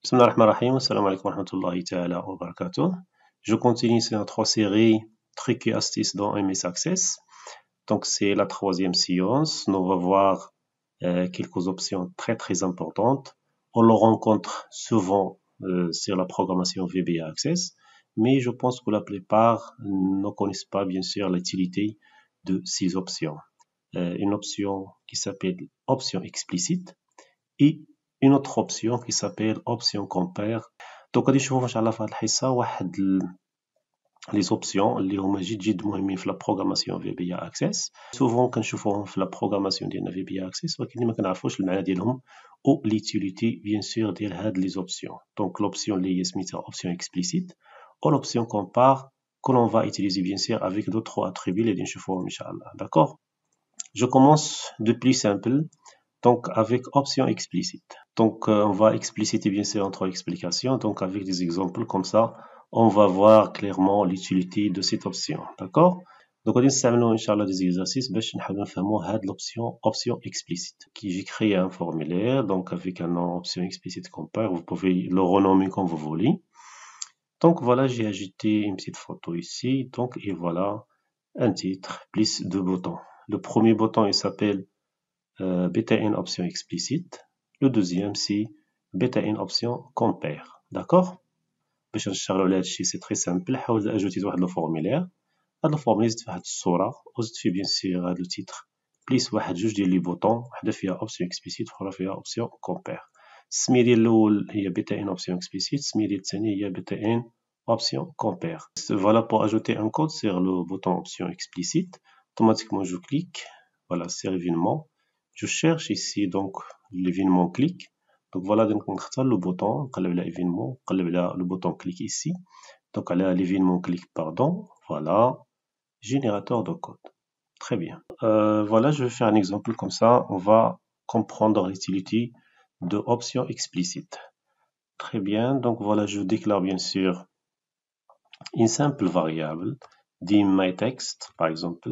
Bismillahirrahmanirrahim, assalamu alaikum wa rahmatullahi ta'ala wa barakatuh. Je continue sur notre série Trucs et astuces dans MS Access. Donc c'est la troisième séance. Nous allons voir quelques options très importantes. On le rencontre souvent sur la programmation VBA Access, mais je pense que la plupart ne connaissent pas bien sûr l'utilité de ces options. Une option qui s'appelle option explicite et une autre option qui s'appelle option compare. Donc غادي نشوفوا ان شاء الله في هذه الحصه واحد لي زوبسيون اللي هما جد مهمين في لا بروغراماسيون في بي اكسس. سوفون كنشوفوهم في لا بروغراماسيون ديالنا في بي اكسس ولكن ما كنعرفوش المعنى ديالهم او ليتيليتي بيان سور ديال هاد لي زوبسيون. دونك لوبسيون اللي هي سميتها option explicite ou l'option compare que l'on va utiliser bien sûr avec d'autres attributs اللي غادي نشوفوهم ان شاء الله. D'accord? Je commence de plus simple. Donc, avec option explicite. Donc, on va expliciter bien sûr notre explication. Donc, avec des exemples comme ça, on va voir clairement l'utilité de cette option. D'accord? Donc, on va utiliser, Inch'Allah, des exercices باش نحاول نفهموا هاد option explicite. J'ai créé un formulaire, donc avec un nom option explicite compare. Vous pouvez le renommer comme vous voulez. Donc, voilà, j'ai ajouté une petite photo ici. Donc, et voilà, un titre, plus deux boutons. Le premier bouton, il s'appelle beta-in option explicite. Le deuxième, c'est beta-in option compare. D'accord? باش نشتغلوا على هادشي سي تري سامبل. حاول اجوتي واحد لو فورمولير. هاد لو فورمولير زدت فيه واحد الصوره وزدت فيه بيان سيغ هاد لو تيتر بليس واحد جوج ديال لي بوطون، وحده فيها اوبسيون اكسبليسيت واخرى فيها اوبسيون كومبير. السميه ديال الاول هي بيتا-in option explicite، السميه ديال الثاني هي beta-in option compare. Voilà, pour ajouter un code sur le bouton option explicite, automatiquement je clique, voilà, c'est l'événement. Je cherche ici donc l'événement clic. Donc voilà, donc onختار le bouton, نقلب على événement, نقلب على le bouton clic ici. Donc على l'événement clic, pardon. Voilà, générateur de code. Très bien. Voilà, je vais faire un exemple comme ça. On va comprendre l'utilité de option explicite. Très bien. Donc voilà, je déclare bien sûr une simple variable, dit myText, par exemple,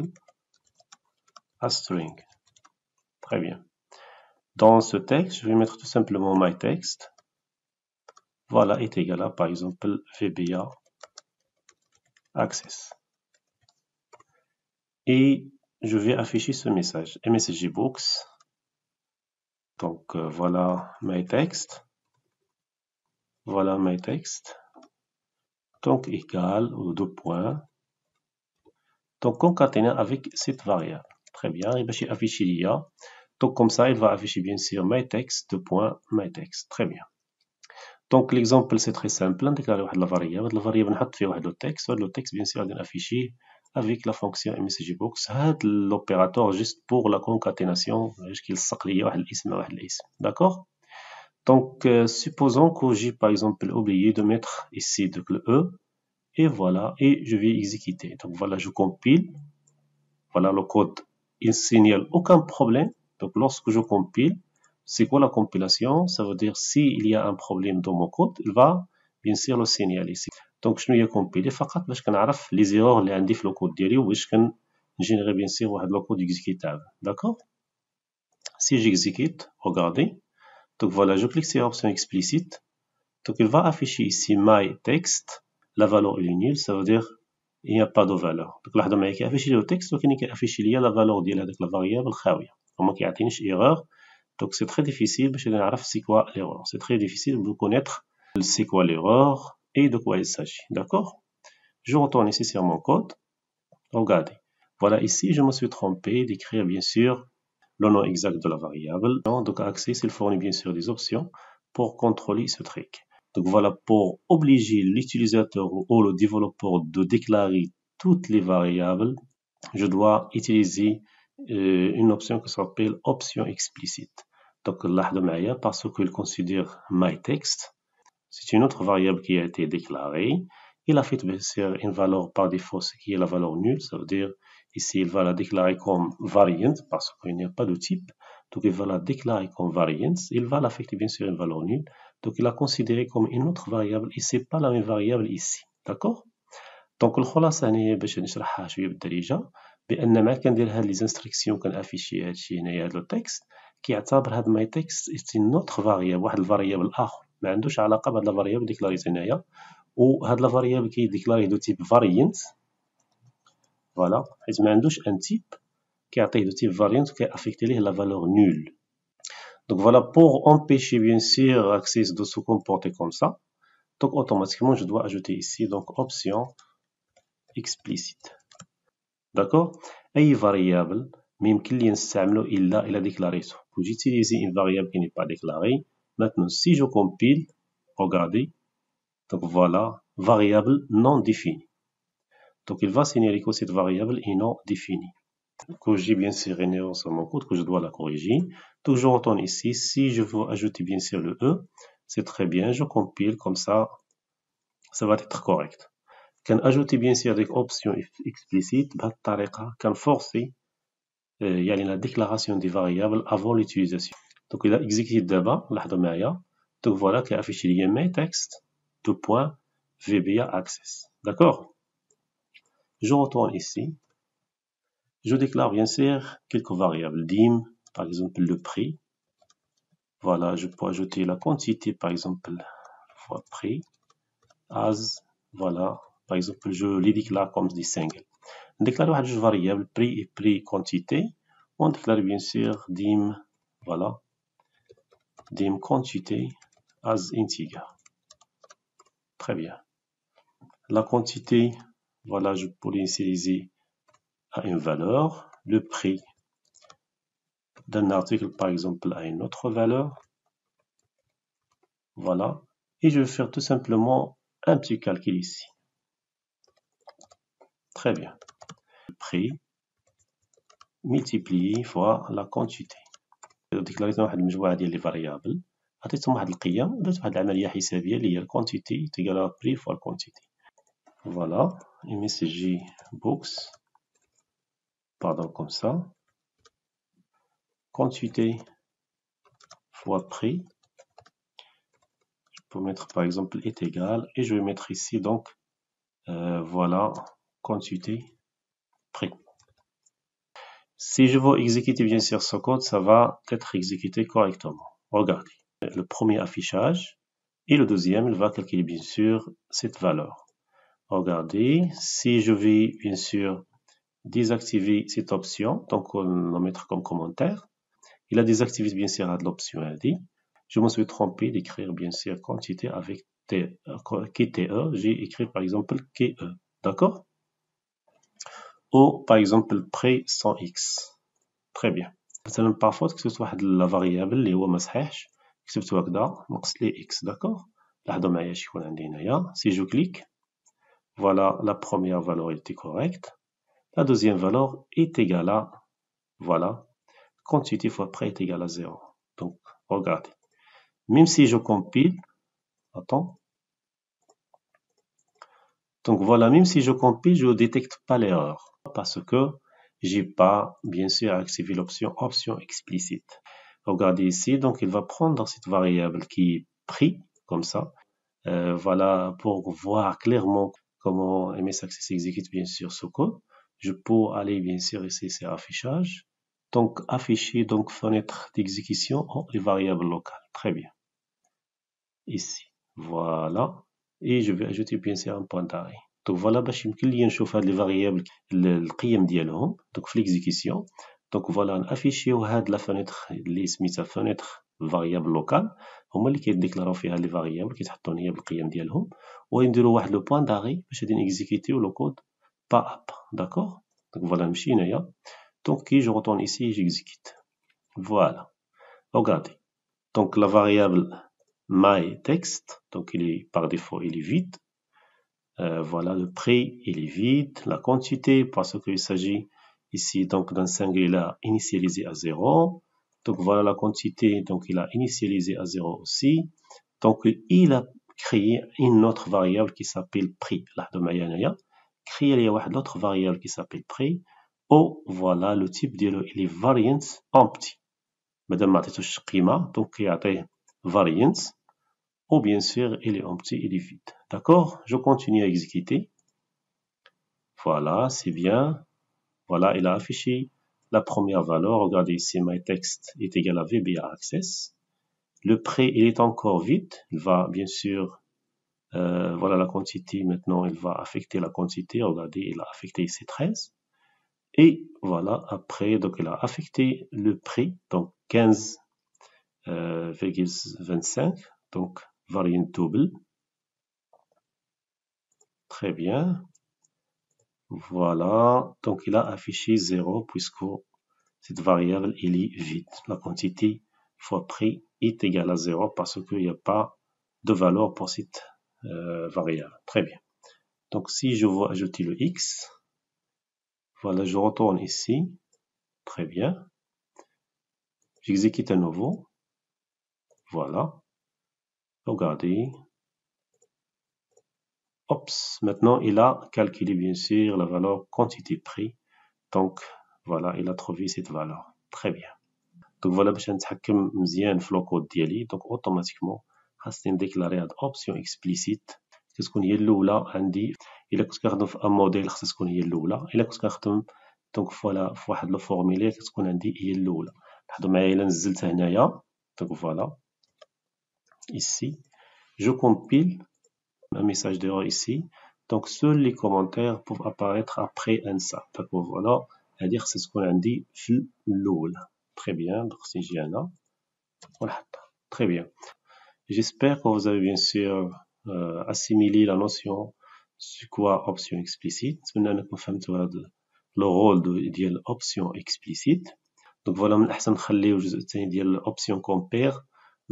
a string. Très bien. Dans ce texte, je vais mettre tout simplement myText. Voilà, est égal à, par exemple, VBA Access. Et je vais afficher ce message, MSGBooks. Donc, voilà myText. Voilà myText. Donc, égal aux deux points. Donc, concaténé avec cette variable. Très bien. Et bien, j'ai affiché l'IA. Donc, comme ça, il va afficher bien sûr myText. Très bien. Donc, l'exemple, c'est très simple. On déclare la variable. La variable, on met le texte. Le texte, bien sûr, est affiché avec la fonction MSGBooks. C'est l'opérateur juste pour la concaténation. D'accord? Donc, supposons que j'ai, par exemple, oublié de mettre ici le E. Et voilà. Et je vais exécuter. Donc, voilà, je compile. Voilà le code. Il ne signale aucun problème. Donc, lorsque je compile, c'est quoi la compilation? Ça veut dire s'il y a un problème dans mon code, il va bien sûr le signaler. Donc, je vais compiler فقط باش كنعرف les erreurs اللي عندي في le code ديالي وباش كنجينيري bien sûr واحد le code exécutable. D'accord? Si j'exécute, regardez. Donc voilà, je clique sur option explicite. Donc il va afficher ici myText. La valeur est nulle, ça veut dire il n'y a pas de valeur. Donc لاحظوا معايا كيعفيش لي التكست ولكن كيعفيش لي لا فالور ديال هذيك لا فاريابل خاويه وما كيعطينيش ايرور. Donc c'est très difficile باش نعرف c'est quoi l'erreur. C'est très difficile de connaître c'est quoi l'erreur et de quoi il s'agit. D'accord? Je retourne ici sur mon code. Regardez. Voilà, ici je me suis trompé d'écrire bien sûr le nom exact de la variable. Donc Access il fournit bien sûr des options pour contrôler ce truc. Donc voilà, pour obliger l'utilisateur ou le développeur de déclarer toutes les variables, je dois utiliser une option qui s'appelle option explicite. Donc لاحظوا معايا parce qu'il considère myText, c'est une autre variable qui a été déclarée. Il a fait bien sûr une valeur par défaut, ce qui est la valeur nulle. Ça veut dire ici il va la déclarer comme variant parce qu'il n'y a pas de type. Donc il va la déclarer comme variant. Il va l'affecter bien sûr une valeur nulle. Donc il a considéré comme une autre variable et c'est pas la même variable ici. D'accord? Donc الخلاصة هنا باش نشرحها شوية بالدارجة بأن مع كندير هاد لي انستركسيون كنافيشي هادشي هنايا هاد لو تكست كيعتبر هاد myText c'est une autre variable واحد الفاريابل آخر ما عندوش علاقه بهاد لا فاريابل ديكلاريت هنايا. وهاد لا فاريابل كيديكلاري دو تيب فاريانت، فوالا، حيت ما عندوش ان تيب كيعطيه دو تيب فاريانت وكيافيكتي ليه لا فالور نول. Donc voilà, pour empêcher bien sûr Access de se comporter comme ça, donc automatiquement je dois ajouter ici donc option explicite. D'accord? أي variable ما يمكن لي نستعمله إلا إلا déclaréته. Pour utiliser une variable qui n'est pas déclarée, maintenant si je compile, regardez, donc voilà, variable non définie. Donc il va signaler que cette variable est non définie. Que j'ai bien sûr une erreur sur mon code, que je dois la corriger. Donc je retourne ici. Si je veux ajouter bien sûr le E, c'est très bien. Je compile comme ça va être correct. Quand ajouter bien sûr avec option explicite, quand forcer il y a la déclaration des variables avant l'utilisation. Donc il a exécuté d'abord, donc voilà qui affiche les main text de point VBA access. D'accord? Je retourne ici. Je déclare bien sûr quelques variables dim, par exemple le prix. Voilà, je peux ajouter la quantité, par exemple, fois prix, as, voilà, par exemple, je les déclare comme des singles. On déclare une variable prix et prix quantité. On déclare bien sûr dim, voilà, dim quantité as integer. Très bien. La quantité, voilà, je peux l'initialiser à une valeur. Le prix d'un article, par exemple, à une autre valeur. Voilà. Et je vais faire tout simplement un petit calcul ici. Très bien. Le prix multiplié fois la quantité. ديكلاريت واحد المجموعة ديال لي فاريابل، عطيتهم واحد القيم، درت واحد العملية حسابية اللي هي الكونتيتي تيكال بري فوا الكونتيتي. فوالا MSG box, pardon, comme ça. Quantité fois prix. Je peux mettre par exemple est égal et je vais mettre ici donc voilà quantité prix. Si je veux exécuter bien sûr ce code, ça va être exécuté correctement. Regardez, le premier affichage et le deuxième, il va calculer bien sûr cette valeur. Regardez, si je vais bien sûr désactiver cette option, donc on va mettre comme commentaire, il a désactivé bien sûr l'option ID. Je me suis trompé d'écrire bien sûr quantité avec KTE, j'ai écrit par exemple KE, d'accord? Ou par exemple prix sans X. Très bien. مثلا parfois كتبت واحد لا فاريابل اللي هو ما صحيحش، كتبتو هكذا نقصت ليه X، d'accord؟ لاحظوا معايا اش يكون عندي هنايا. Si je clique, voilà la première valeur était correcte, la deuxième valeur est égale à, voilà, quantité fois prix est égal à 0. Donc regardez, même si je compile, attends, donc voilà, même si je compile, je ne détecte pas l'erreur parce que j'ai pas bien sûr activé l'option explicite. Regardez ici, donc il va prendre cette variable qui est prix, comme ça, voilà, pour voir clairement comment MS Access exécute bien sûr ce code. Je peux aller bien sûr ici sur affichage, donc afficher donc fenêtre d'exécution les variables locales. Très bien. Ici, voilà, et je vais ajouter bien sûr un point d'arrêt. Donc voilà باش يمكن لي نشوف هاد لي فاريابل القيم ديالهم donc في l'exécution. Donc voilà نافيشيو هاد لا فenêtre اللي سميتها فenêtre variable لوكال، هما اللي كيديكلاراو فيها لي فاريابل كيتحطوا هنا بالقيم ديالهم، ونديروا واحد لو بوين داري باش غادي نيكزيكيتيو لو كود با اب. داكور؟ donc voilà نمشي هنايا، donc كي جو retourne ici j'exécute. Voilà, regardez, donc la variable my text, donc il est par défaut il est vide. Voilà, le prix il est vide, la quantité parce qu'il s'agit ici donc d'un singulier initialisé à 0. Donc voilà la quantité, donc il a initialisé à 0 aussi. Donc il a créé une autre variable qui s'appelle prix. Là de معايا créer une autre variable qui s'appelle prix. Ou voilà le type ديالو il est variant empty. مادام ما عطيتوش قيمة donc يعطيه variant. Ou bien sûr, il est empty, il est vide. D'accord? Je continue à exécuter. Voilà, c'est bien. Voilà, il a affiché la première valeur. Regardez ici, my text est égal à VBA access. Le prêt, il est encore vide. Il va bien sûr, voilà la quantité. Maintenant, il va affecter la quantité. Regardez, il a affecté ici 13. Et voilà, après, donc il a affecté le prix, donc 15,25, donc variant double. Très bien. Voilà, donc il a affiché 0 puisque cette variable elle est vide. La quantité fois prix est égale à 0 parce qu'il n'y a pas de valeur pour cette variable. Très bien. Donc si je veux ajouter le x, voilà, je retourne ici. Très bien. J'exécute à nouveau. Voilà. Regardez. Oups. Maintenant, il a calculé bien sûr la valeur quantité prix. Donc, voilà, il a trouvé cette valeur. Très bien. Donc, voilà باش نتحكم مزيان في لوكود ديالي. Donc, automatiquement خاصني نديكلاري هاد اوبسيون اكسبليسيت كتكون هي الاولى عندي. الا كنت كنخدم في ان موديل خاصها تكون هي الاولى. الا كنت كنخدم دونك فوالا في واحد لو فورمولير كتكون عندي هي الاولى. لاحظوا معايا الا نزلت هنايا. Donc voilà, ici, je compile un message d'erreur ici. Donc seuls les commentaires peuvent apparaître après ça. Donc voilà, c'est-à-dire c'est ce qu'on a dit في الأولى. Très bien, donc si j'ai un là, voilà. Très bien. J'espère que vous avez bien sûr assimilé la notion c'est quoi option explicite. نتمنى انكم فهمتوا هذا le rôle ديال option explicite. Donc voilà, من الأحسن نخليو الجزء الثاني ديال option compare.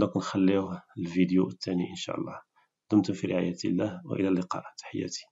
donc نخليوه الفيديو الثاني إن شاء الله. دمتم في رعاية الله وإلى اللقاء. تحياتي.